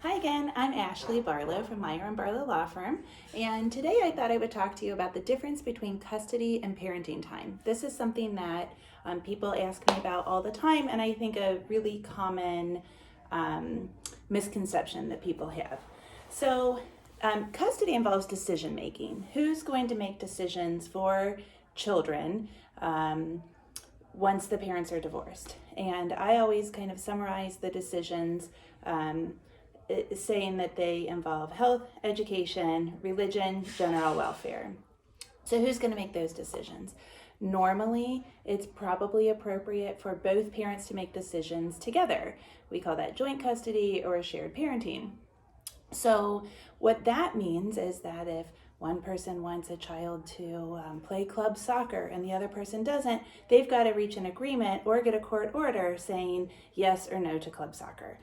Hi again, I'm Ashley Barlow from Meyer and Barlow Law Firm, and today I thought I would talk to you about the difference between custody and parenting time. This is something that people ask me about all the time, and I think a really common misconception that people have. So, custody involves decision making. Who's going to make decisions for children once the parents are divorced? And I always kind of summarize the decisions saying that they involve health, education, religion, general welfare. So who's going to make those decisions? Normally, it's probably appropriate for both parents to make decisions together. We call that joint custody or shared parenting. So what that means is that if one person wants a child to play club soccer and the other person doesn't, they've got to reach an agreement or get a court order saying yes or no to club soccer.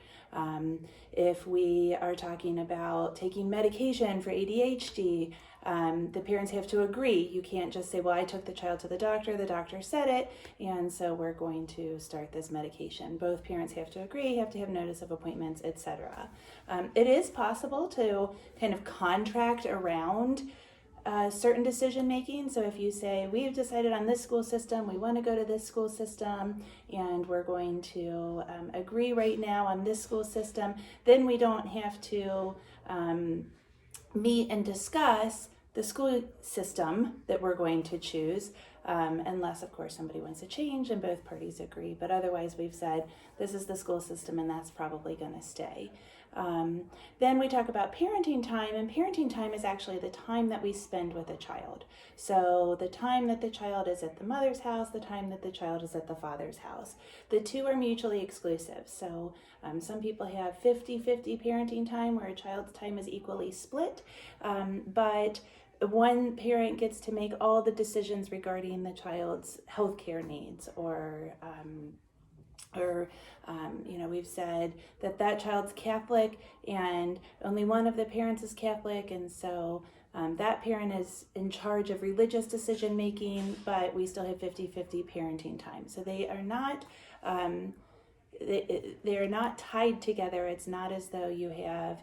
If we are talking about taking medication for ADHD, the parents have to agree. You can't just say, well, I took the child to the doctor said it, and so we're going to start this medication. Both parents have to agree, have to have notice of appointments, etc. It is possible to kind of contract around certain decision making. So if you say, we've decided on this school system, we want to go to this school system, and we're going to agree right now on this school system, then we don't have to meet and discuss the school system that we're going to choose, unless of course somebody wants to change and both parties agree. But otherwise we've said this is the school system and that's probably going to stay. Then we talk about parenting time, and parenting time is actually the time that we spend with a child. So the time that the child is at the mother's house, the time that the child is at the father's house. The two are mutually exclusive. So some people have 50-50 parenting time where a child's time is equally split, but one parent gets to make all the decisions regarding the child's healthcare needs, or we've said that child's Catholic and only one of the parents is Catholic, and so that parent is in charge of religious decision making, but we still have 50-50 parenting time. So they are not they're not tied together. It's not as though you have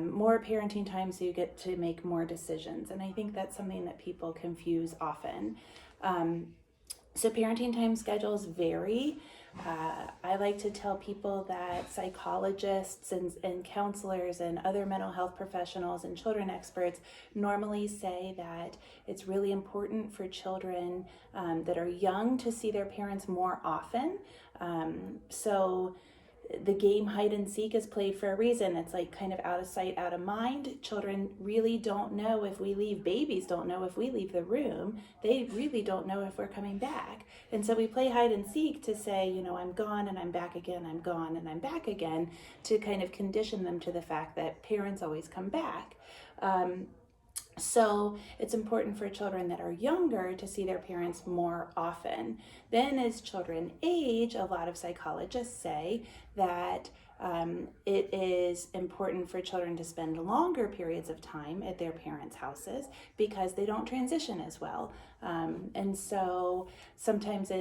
more parenting time so you get to make more decisions, and I think that's something that people confuse often. So parenting time schedules vary. I like to tell people that psychologists and counselors and other mental health professionals and children experts normally say that it's really important for children that are young to see their parents more often. So the game hide and seek is played for a reason. It's like kind of out of sight, out of mind. Children really don't know if we leave. Babies don't know if we leave the room. They really don't know if we're coming back. And so we play hide and seek to say, I'm gone and I'm back again, I'm gone and I'm back again, to kind of condition them to the fact that parents always come back. So it's important for children that are younger to see their parents more often. Then as children age, a lot of psychologists say that it is important for children to spend longer periods of time at their parents' houses because they don't transition as well. And so sometimes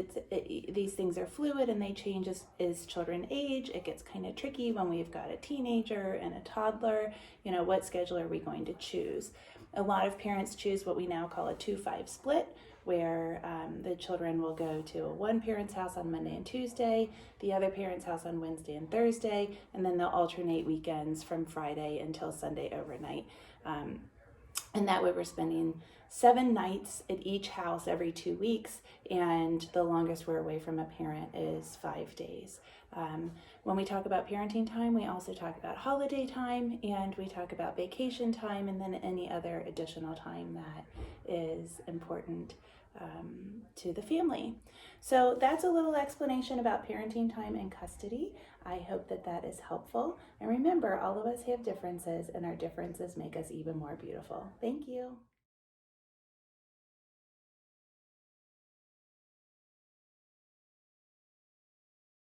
these things are fluid and they change as children age. It gets kind of tricky when we've got a teenager and a toddler. What schedule are we going to choose? A lot of parents choose what we now call a 2-5 split, where the children will go to one parent's house on Monday and Tuesday, the other parent's house on Wednesday and Thursday, and then they'll alternate weekends from Friday until Sunday overnight. And that way we're spending 7 nights at each house every 2 weeks, and the longest we're away from a parent is 5 days. When we talk about parenting time, we also talk about holiday time, and we talk about vacation time, and then any other additional time that is important to the family. So that's a little explanation about parenting time and custody. I hope that is helpful. And remember, all of us have differences, and our differences make us even more beautiful. Thank you.